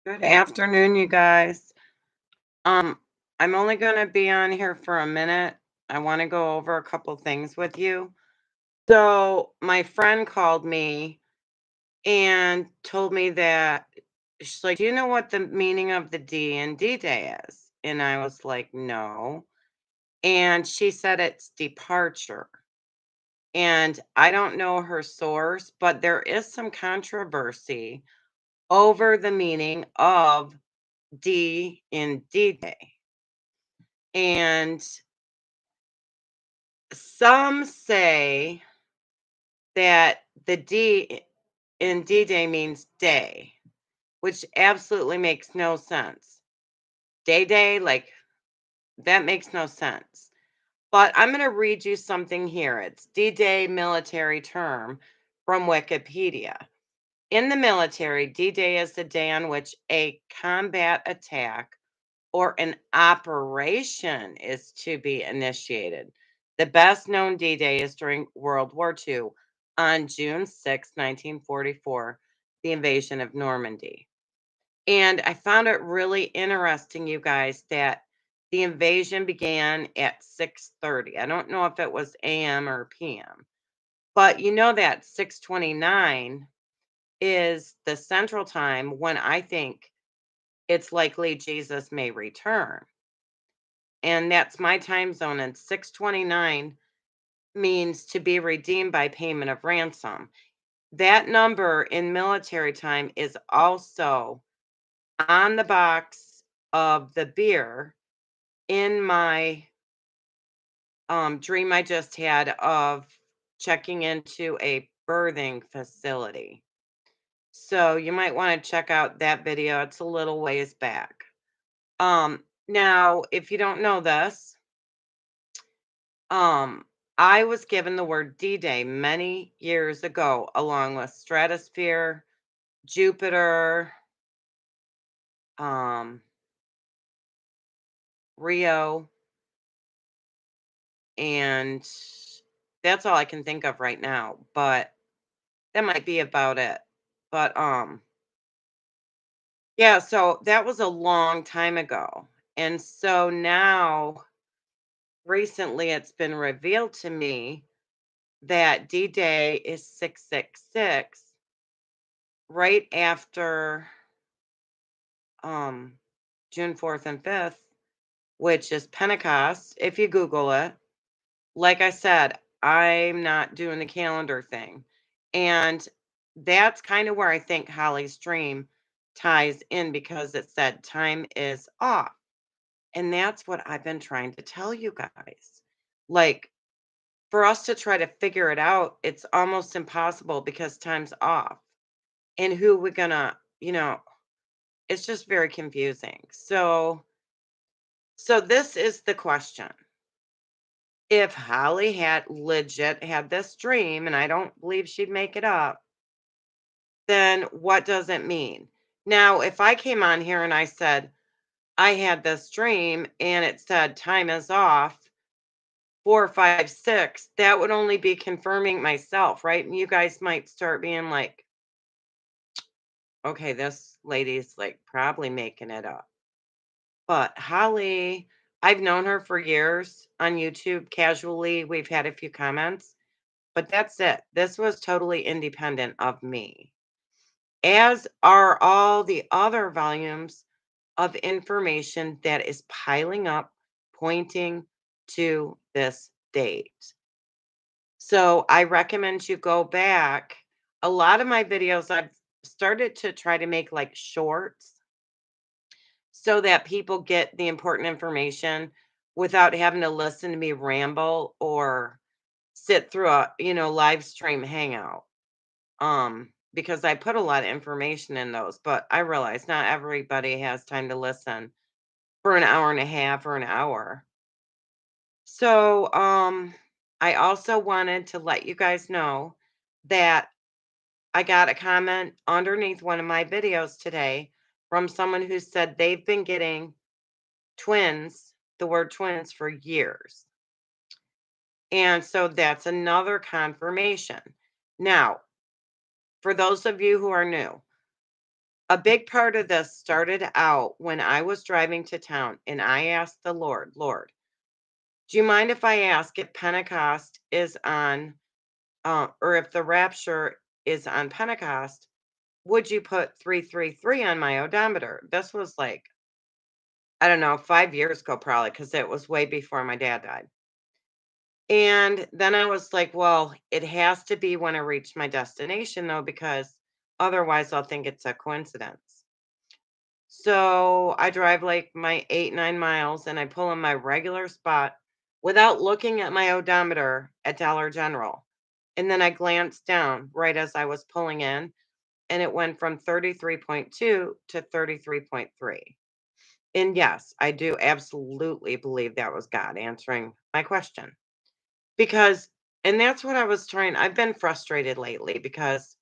Good afternoon, you guys. Um, I'm only going to be on here for a minute. I want to go over a couple things with you. So, my friend called me and told me that she's like, "Do you know what the meaning of the D and D Day is?" And I was like, "No." And she said it's departure. And I don't know her source, but there is some controversy over the meaning of D in D Day. And some say that the D in D Day means day, which absolutely makes no sense. Day, like that makes no sense. But I'm going to read you something here. It's D Day military term from Wikipedia. In the military, D Day is the day on which a combat attack or an operation is to be initiated. The best known D Day is during World War II on June 6, 1944, the invasion of Normandy. And I found it really interesting, you guys, that the invasion began at 6:30. I don't know if it was AM or PM, but you know that 6:29 is the central time when I think it's likely Jesus may return. And that's my time zone, and 629 means to be redeemed by payment of ransom. That number in military time is also on the box of the beer in my dream I just had of checking into a birthing facility. So you might want to check out that video. It's a little ways back. Now, if you don't know this, Um, I was given the word D-Day many years ago, along with stratosphere, Jupiter, um, Rio, and that's all I can think of right now. But that might be about it. But yeah, so that was a long time ago. And so now recently it's been revealed to me that D-Day is 666 right after um June 4th and 5th, which is Pentecost, if you Google it. Like I said, I'm not doing the calendar thing. And that's kind of where I think Holly's dream ties in because it said time is off. And that's what I've been trying to tell you guys. Like, for us to try to figure it out, it's almost impossible because time's off. And who we're gonna, it's just very confusing. So this is the question. If Holly had legit had this dream, and I don't believe she'd make it up, then what does it mean? Now, if I came on here and I said, I had this dream and it said time is off, 4, 5, 6, that would only be confirming myself, right? And you guys might start being like, okay, this lady's like probably making it up. But Holly, I've known her for years on YouTube casually. We've had a few comments, but that's it. This was totally independent of me, as are all the other volumes of information that is piling up, pointing to this date. So I recommend you go back. A lot of my videos, I've started to try to make like shorts so that people get the important information without having to listen to me ramble or sit through a, live stream hangout. Because I put a lot of information in those, but I realize not everybody has time to listen for an hour and a half or an hour. So, I also wanted to let you guys know that I got a comment underneath one of my videos today from someone who said they've been getting twins, the word twins, for years. And so that's another confirmation. Now, for those of you who are new, A big part of this started out when I was driving to town and I asked the Lord, Lord, do you mind if I ask if Pentecost is on, or if the rapture is on Pentecost? Would you put 333 on my odometer? This was like, I don't know, 5 years ago, probably, because it was way before my dad died. And then I was like, well, it has to be when I reach my destination, though, because otherwise I'll think it's a coincidence. So I drive like my 8, 9 miles and I pull in my regular spot without looking at my odometer at Dollar General. And then I glanced down right as I was pulling in, and it went from 33.2 to 33.3. And yes, I do absolutely believe that was God answering my question. Because, and that's what I was trying, I've been frustrated lately because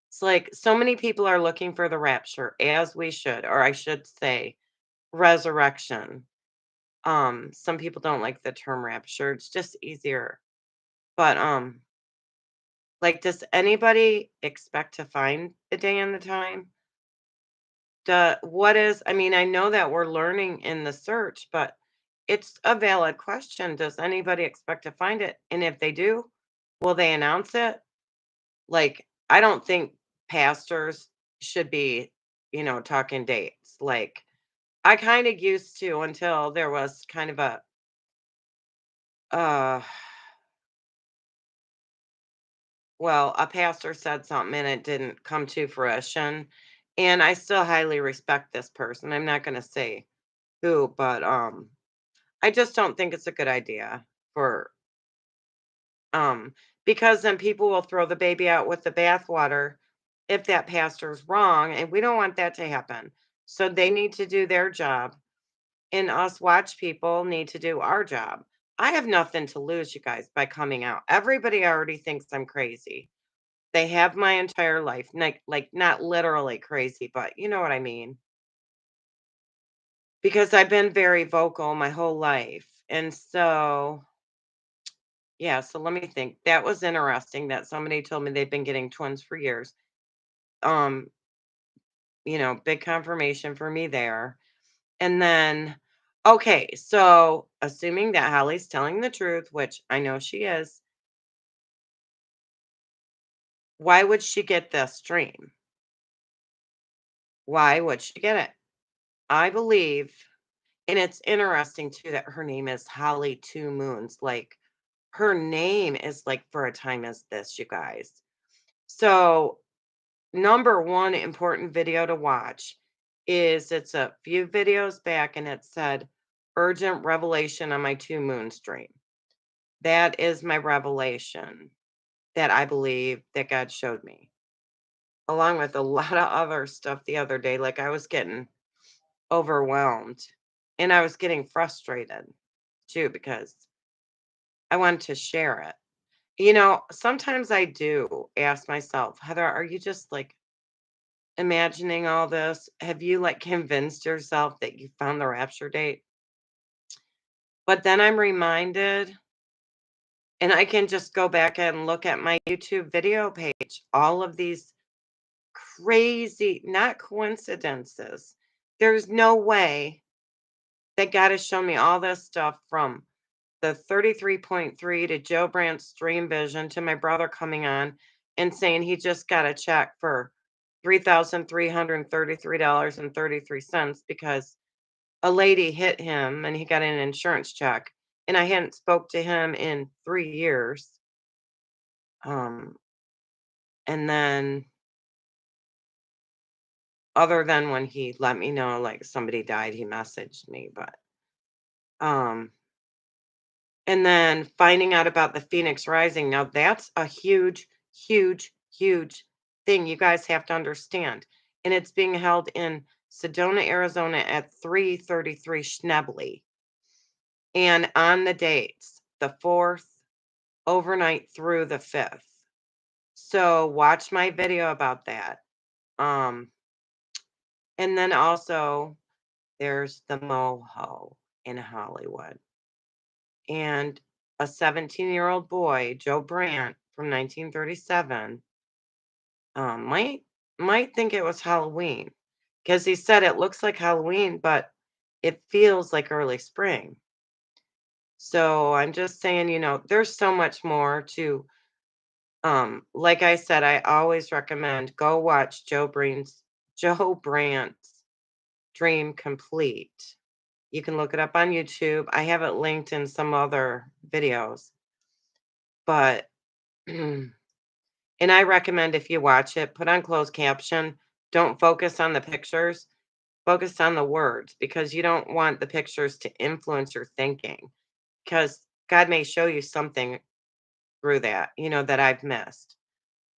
it's like so many people are looking for the rapture, as we should, or I should say resurrection. Some people don't like the term rapture. It's just easier. But like, does anybody expect to find the day and the time? What is, I mean, I know that we're learning in the search, but it's a valid question. Does anybody expect to find it? And if they do, will they announce it? Like, I don't think pastors should be, talking dates. Like, I kind of used to until there was kind of uh, a pastor said something and it didn't come to fruition. And I still highly respect this person. I'm not going to say who, but I just don't think it's a good idea for um because then people will throw the baby out with the bathwater if that pastor's wrong, and we don't want that to happen. So they need to do their job, and us watch people need to do our job. I have nothing to lose, you guys, by coming out. Everybody already thinks I'm crazy. They have my entire life, like not literally crazy, but you know what I mean. Because I've been very vocal my whole life. And so, yeah, so let me think. That was interesting that somebody told me they've been getting twins for years. Um, big confirmation for me there. And then, okay, so assuming that Holly's telling the truth, which I know she is, why would she get this dream? Why would she get it? I believe, and it's interesting too that her name is Holly Two Moons. Like, her name is like for a time as this, you guys. So, number one important video to watch is, it's a few videos back and it said urgent revelation on my two moons dream. That is my revelation that I believe that God showed me, along with a lot of other stuff the other day. Like, I was getting overwhelmed and I was getting frustrated too because I wanted to share it. Sometimes I do ask myself, Heather, are you just like imagining all this? Have you like convinced yourself that you found the rapture date? But then I'm reminded, and I can just go back and look at my YouTube video page, all of these crazy, not coincidences. There's no way that God has shown me all this stuff, from the 33.3 to Joe Brandt's dream vision to my brother coming on and saying he just got a check for $3,333.33 because a lady hit him and he got an insurance check. And I hadn't spoke to him in 3 years. Um, and then, other than when he let me know like somebody died, he messaged me. But um and then finding out about the Phoenix Rising, now that's a huge, huge, huge thing you guys have to understand. And it's being held in Sedona, Arizona at 333 Schnebley. And on the dates, the 4th, overnight through the 5th. So watch my video about that. Um, and then also there's the Moho in Hollywood. And a 17-year-old boy, Joe Brandt from 1937, might might think it was Halloween because he said it looks like Halloween, but it feels like early spring. So I'm just saying, there's so much more to like I said, I always recommend go watch Joe Brandt's Dream Complete. You can look it up on YouTube. I have it linked in some other videos, but and I recommend if you watch it, put on closed caption. Don't focus on the pictures, focus on the words because you don't want the pictures to influence your thinking because God may show you something through that, that I've missed.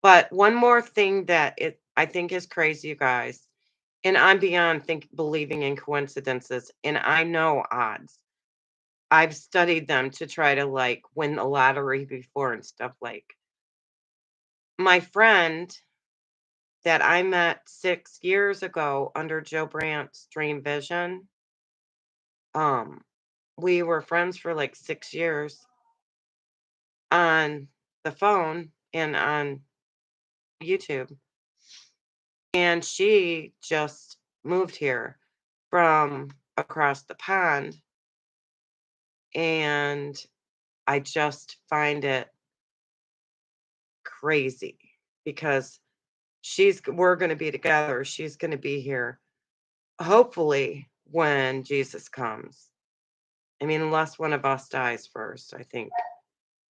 But one more thing that I think is crazy, you guys, and I'm beyond believing in coincidences, and I know odds. I've studied them to try to like win the lottery before and stuff like. My friend that I met 6 years ago under Joe Brandt's Dream Vision, um, we were friends for like 6 years on the phone and on YouTube. And she just moved here from across the pond. And I just find it crazy because we're going to be together. She's going to be here hopefully when Jesus comes. I mean, unless one of us dies first, I think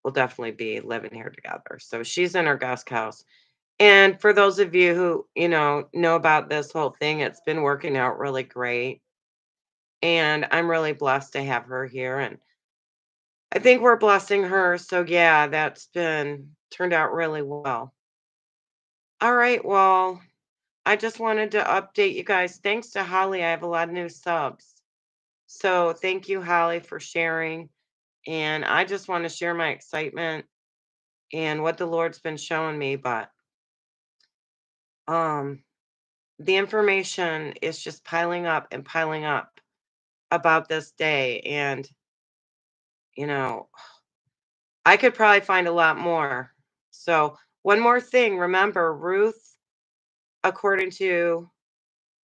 we'll definitely be living here together. So she's in her guest house. And for those of you who, know about this whole thing, it's been working out really great. And I'm really blessed to have her here. And I think we're blessing her. So yeah, that's been turned out really well. All right. Well, I just wanted to update you guys. Thanks to Holly, I have a lot of new subs. So thank you, Holly, for sharing. And I just want to share my excitement and what the Lord's been showing me. But um the information is just piling up and piling up about this day. And, you know, I could probably find a lot more. So, one more thing, remember Ruth, according to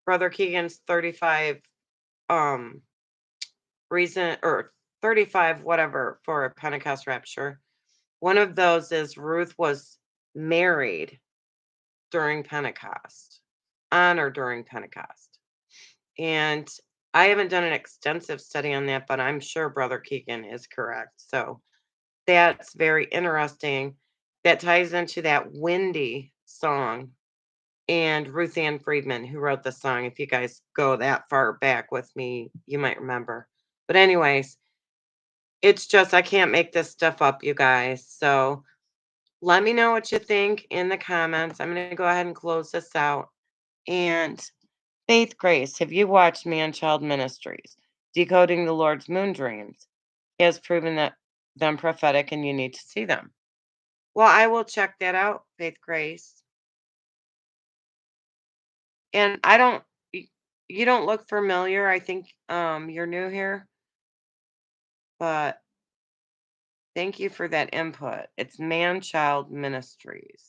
Brother Keegan's 35 um reason or 35 whatever for a Pentecost rapture. One of those is Ruth was married during Pentecost, on or during Pentecost. And I haven't done an extensive study on that, but I'm sure Brother Keegan is correct. So that's very interesting. That ties into that Windy song and Ruth Ann Friedman, who wrote the song. If you guys go that far back with me, you might remember. But, anyways, it's just, I can't make this stuff up, you guys. So let me know what you think in the comments. I'm going to go ahead and close this out. And Faith Grace, have you watched Man Child Ministries? Decoding the Lord's Moon Dreams. He has proven that them prophetic and you need to see them. Well, I will check that out, Faith Grace. And I don't you don't look familiar. I think you're new here, but thank you for that input. It's Man Child Ministries.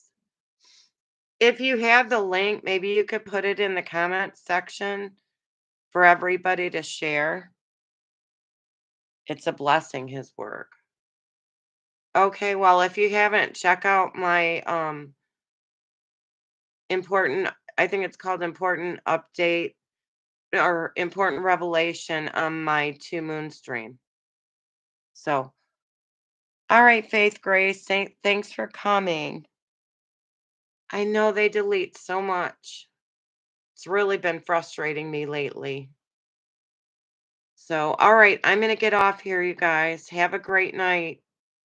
If you have the link, maybe you could put it in the comment section for everybody to share. It's a blessing his work. Okay, well, if you haven't, check out my important, I think it's called important update or important revelation on my two moon stream. So, all right, Faith Grace, thanks for coming. I know they delete so much. It's really been frustrating me lately. So, all right, I'm going to get off here, you guys. Have a great night.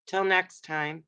Till next time.